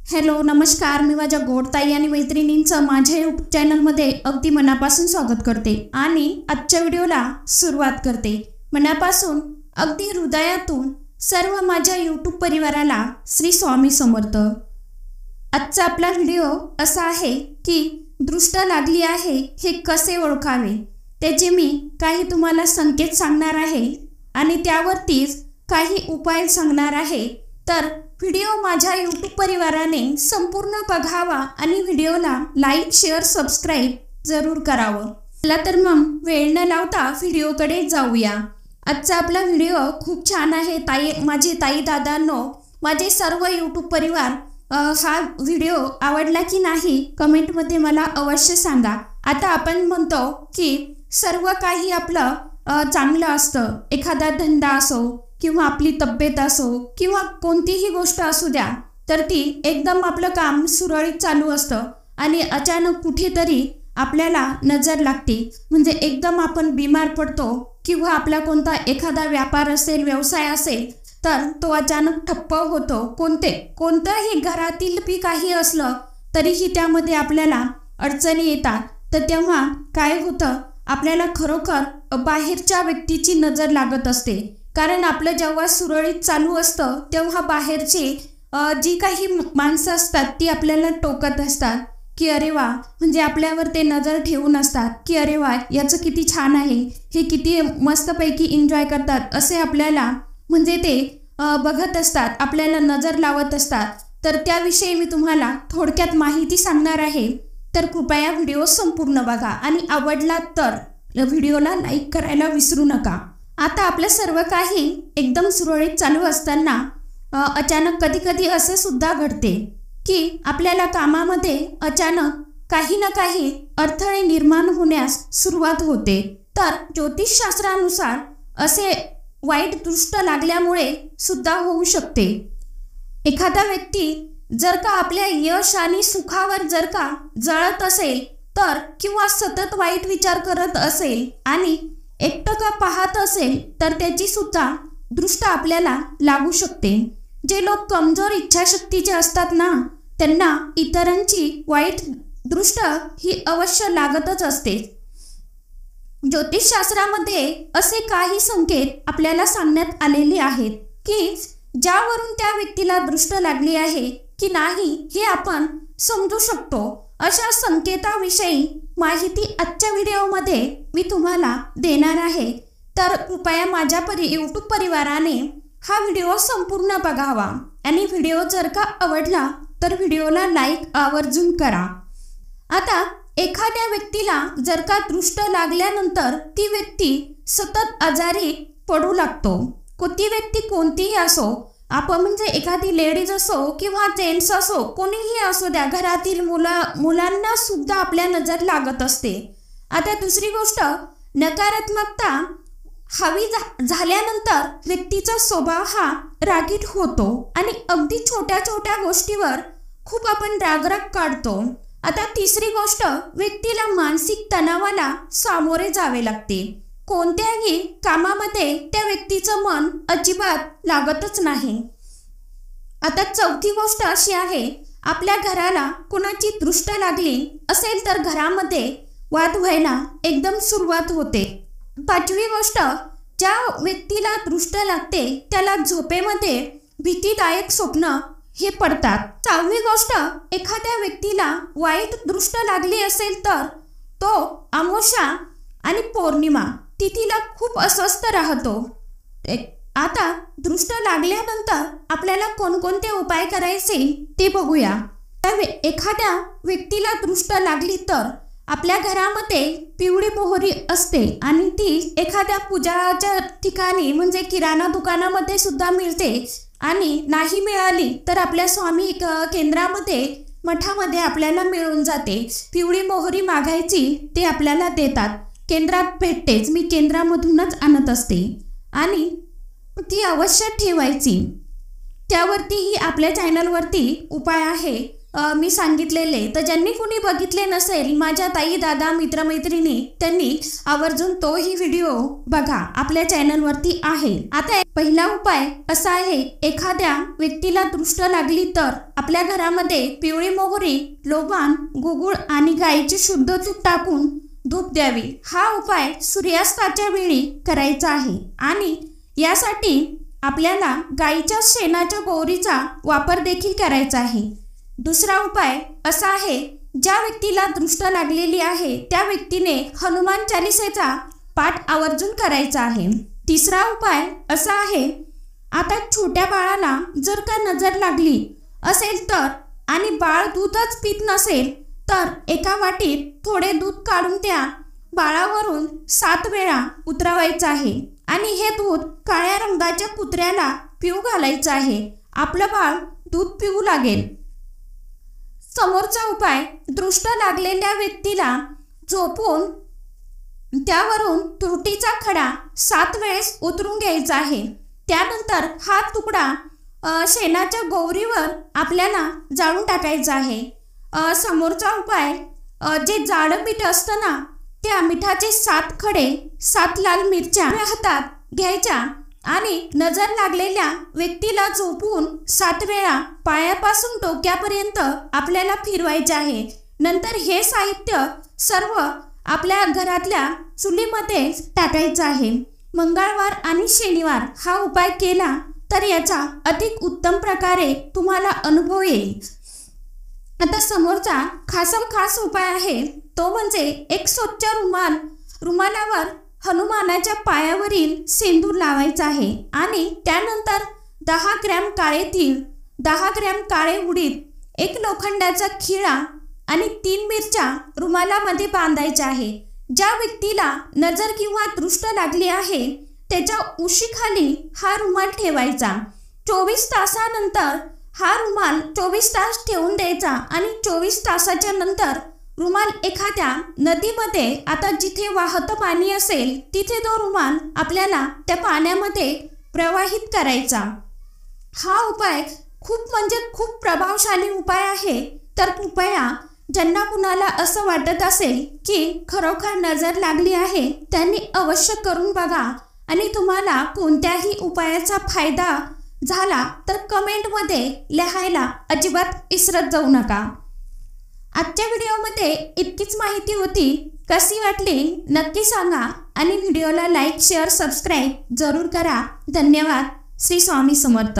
Hello नमस्कार, मी माझ्या गोडताई आणि मैत्रिणींचं माझ्या यूट्यूब चॅनलमध्ये अगदी मनापासून स्वागत करते आणि आजच्या व्हिडिओला सुरुवात करते। मनापासून अगदी हृदयातून सर्व माझ्या यूट्यूब परिवाराला श्री स्वामी समर्थ। आजचा आपला व्हिडिओ असा आहे की दृष्ट लागली आहे हे कसे ओळखावे, त्याचे मी काही तुम्हाला संकेत सांगणार आहे आणि त्यावरतीच काही उपाय सांगणार आहे। तर व्हिडिओ माझ्या यूट्यूब परिवाराने संपूर्ण बघावा आणि व्हिडिओला लाईक शेअर सबस्क्राइब जरूर करावं। चला तर मग वेळ न लावता व्हिडिओकडे जाऊया। आजचा आपला व्हिडिओ खूप छान आहे। माझे ताई दादांनो, माझे सर्व यूट्यूब परिवार हा व्हिडिओ आवडला की नाही कमेंटमध्ये मला अवश्य सांगा। आता आपण म्हणतो की सर्व काही आपलं चांगलं असतं, एखादा धंदा असो किंवा आपली तब्येत असो किंवा कोणतीही गोष्ट असू द्या, तर ती एकदम आपलं काम सुरळीत चालू असतं आणि अचानक कुठेतरी आपल्याला नजर लागते, म्हणजे एकदम आपण बीमार पडतो किंवा आपला कोणता एखादा व्यापार असेल व्यवसाय असेल तर तो अचानक ठप्प होतो। कोणतंही घरातील बी काही असलं तरीही त्यामध्ये आपल्याला अडचणी येतात। तर तेव्हा काय होतं, आपल्याला खरोखर बाहेरच्या व्यक्तीची नजर लागत असते, कारण आपलं जेव्हा सुरळीत चालू असतं तेव्हा बाहेरची जी काही माणसं असतात ती आपल्याला टोकत असतात की अरे वा, म्हणजे आपल्यावर ते नजर ठेवून असतात की अरे वा याचं किती छान आहे, हे किती मस्तपैकी एन्जॉय करतात, असे आपल्याला म्हणजे ते बघत असतात, आपल्याला नजर लावत असतात। तर त्याविषयी मी तुम्हाला थोडक्यात माहिती सांगणार आहे, तर कृपया व्हिडिओ संपूर्ण बघा आणि आवडला तर व्हिडिओला लाईक करायला विसरू नका। आता आपलं सर्व काही एकदम सुरळीत चालू असताना अचानक कधी कधी असं सुद्धा घडते की आपल्याला कामामध्ये अचानक काही ना काही अडथळे निर्माण होण्यास सुरुवात होते। तर ज्योतिषशास्त्रानुसार असे वाईट दृष्ट लागल्यामुळे सुद्धा होऊ शकते। एखादा व्यक्ती जर का आपल्या यश आणि सुखावर जर का जळत असेल तर किंवा सतत वाईट विचार करत असेल आणि एकटक पाहत असेल तर त्याची सुद्धा दृष्ट आपल्याला लागू शकते। जे लोक कमजोर इच्छाशक्तीचे असतात ना, त्यांना इतरांची वाईट दृष्ट ही अवश्य लागतच असते। ज्योतिषशास्त्रामध्ये असे काही संकेत आपल्याला सांगण्यात आलेले आहेत की ज्यावरून त्या व्यक्तीला दृष्ट लागली आहे की नाही हे आपण समजू शकतो। अशा संकेताविषयी माहिती आजच्या व्हिडिओमध्ये मी तुम्हाला देणार आहे, तर कृपया माझ्या यूट्यूब परिवाराने हा व्हिडिओ संपूर्ण बघावा आणि व्हिडिओ जर का आवडला तर व्हिडिओला लाईक आवर्जून करा। आता एखाद्या व्यक्तीला जर का दृष्ट लागल्यानंतर ती व्यक्ती सतत आजारी पडू लागतो। ती व्यक्ती कोणतीही असो, आपण म्हणजे एखादी लेडीज असो किंवा जेंट्स असो, कोणीही असो द्या, घरातील मुलांना सुद्धा आपल्या नजर लागत असते। आता दुसरी गोष्ट, नकारात्मकता हवी झाल्यानंतर व्यक्तीचा स्वभाव हा रागीट होतो आणि अगदी छोट्या छोट्या गोष्टीवर खूप आपण राग काढतो। आता तिसरी गोष्ट, व्यक्तीला मानसिक तणावाला सामोरे जावे लागते। कोणत्याही कामामध्ये त्या व्यक्तीचं मन अजिबात लागतच नाही। आता चौथी गोष्ट अशी आहे, आपल्या घराला कुणाची दृष्ट लागली असेल तर घरामध्ये वाद व्हायला एकदम सुरुवात होते। पाचवी गोष्ट, ज्या व्यक्तीला दृष्ट लागते त्याला झोपेमध्ये भीतीदायक स्वप्न हे पडतात। सहावी गोष्ट, एखाद्या व्यक्तीला वाईट दृष्ट लागली असेल तर तो अमावस्या आणि पौर्णिमा तिथीला खूप अस्वस्थ राहतो। आता दृष्ट लागल्यानंतर आपल्याला कोणकोणते उपाय करायचे ते बघूया। एखाद्या व्यक्तीला दृष्ट लागली तर आपल्या घरामध्ये पिवळी मोहरी असते आणि ती एखाद्या पूजाच्या ठिकाणी म्हणजे किराणा दुकानामध्ये सुद्धा मिळते आणि नाही मिळाली तर आपल्या स्वामी केंद्रामध्ये मठामध्ये आपल्याला मिळून जाते। पिवळी मोहरी मागायची, ते आपल्याला देतात, केंद्रात भेटतेच, मी केंद्रामधूनच आणत असते आणि ती अवश्य ठेवायची। त्यावरतीही आपल्या चॅनलवरती उपाय आहे, मी सांगितलेले, तर ज्यांनी कोणी बघितले नसेल माझ्या ताई दादा मित्रमैत्रिणी त्यांनी आवर्जून तोही व्हिडिओ बघा, आपल्या चॅनलवरती आहे। आता पहिला उपाय असा आहे, एखाद्या व्यक्तीला दृष्ट लागली तर आपल्या घरामध्ये पिवळी मोहरी, लोबान, गुगुळ आणि गाईचे शुद्ध तूप टाकून धूप द्यावी। हा उपाय सूर्यास्ताच्या वेळी करायचा आहे आणि यासाठी आपल्याला गाईच्या शेणाच्या गोवरीचा वापर देखील करायचा आहे। दुसरा उपाय असा आहे, ज्या व्यक्तीला दृष्ट लागलेली आहे त्या व्यक्तीने हनुमान चालीसेचा पाठ आवर्जून करायचा आहे। तिसरा उपाय असा आहे, आता छोट्या बाळाला जर का नजर लागली असेल तर आणि बाळ दूधच पित नसेल तर एका वाटीत थोडे दूध काढून त्या बाळावरून 7 वेळा उतरवायचं आहे आणि हे दूध काळ्या रंगाच्या कुत्र्याला पिऊ घालायचं आहे। आपलं बाळ दूध पिऊ लागेल। समोरचा उपाय, दृष्ट लागलेल्या व्यक्तीला झोपून त्यावरून तुरटीचा खडा 7 वेळेस उतरून घ्यायचा आहे। त्यानंतर हा तुकडा शेणाच्या गोवरीवर आपल्याला जाळून टाकायचा आहे। समोरचा उपाय, जे जाडं मीठ असतं ना त्या मिठाचे 7 खडे 7 लाल मिरच्या हातात घ्यायच्या आणि नजर लागलेल्या व्यक्तीला झोपून 7 वेळा पायापासून डोक्यापर्यंत आपल्याला फिरवायचे आहे। नंतर हे साहित्य सर्व आपल्या घरातल्या चुलीमध्ये टाकायचं आहे। मंगळवार आणि शनिवार हा उपाय केला तर याचा अधिक उत्तम प्रकारे तुम्हाला अनुभव येईल। आता समोरचा खास उपाय आहे, तो म्हणजे एक स्वच्छ रुमालावर हनुमानाच्या पायावरील सिंदूर लावायचा आहे आणि त्यानंतर 10 ग्रॅम काळे तीळ, 10 ग्रॅम काळे उडीद, 1 लोखंडाचा खिळा आणि 3 मिरच्या रुमालामध्ये बांधायच्या आहे। ज्या व्यक्तीला नजर किंवा दृष्ट लागली आहे त्याच्या उशीखाली हा रुमाल ठेवायचा। 24 तासानंतर हा रुमाल 24 तास ठेवून द्यायचा आणि 24 तासाच्या नंतर रुमाल एखाद्या नदीमध्ये, आता जिथे वाहतं पाणी असेल तिथे तो रुमाल आपल्याला त्या पाण्यामध्ये प्रवाहित करायचा। हा उपाय खूप प्रभावशाली उपाय आहे। तर कृपया ज्यांना कुणाला असं वाटत असेल की खरोखर नजर लागली आहे त्यांनी अवश्य करून बघा आणि तुम्हाला कोणत्याही उपायाचा फायदा झाला तर कमेंटमध्ये लिहायला अजिबात विसरत जाऊ नका। आजच्या व्हिडिओमध्ये इतकीच माहिती होती। कशी वाटली नक्की सांगा आणि व्हिडिओला लाईक, शेअर, सबस्क्राईब जरूर करा। धन्यवाद। श्री स्वामी समर्थ।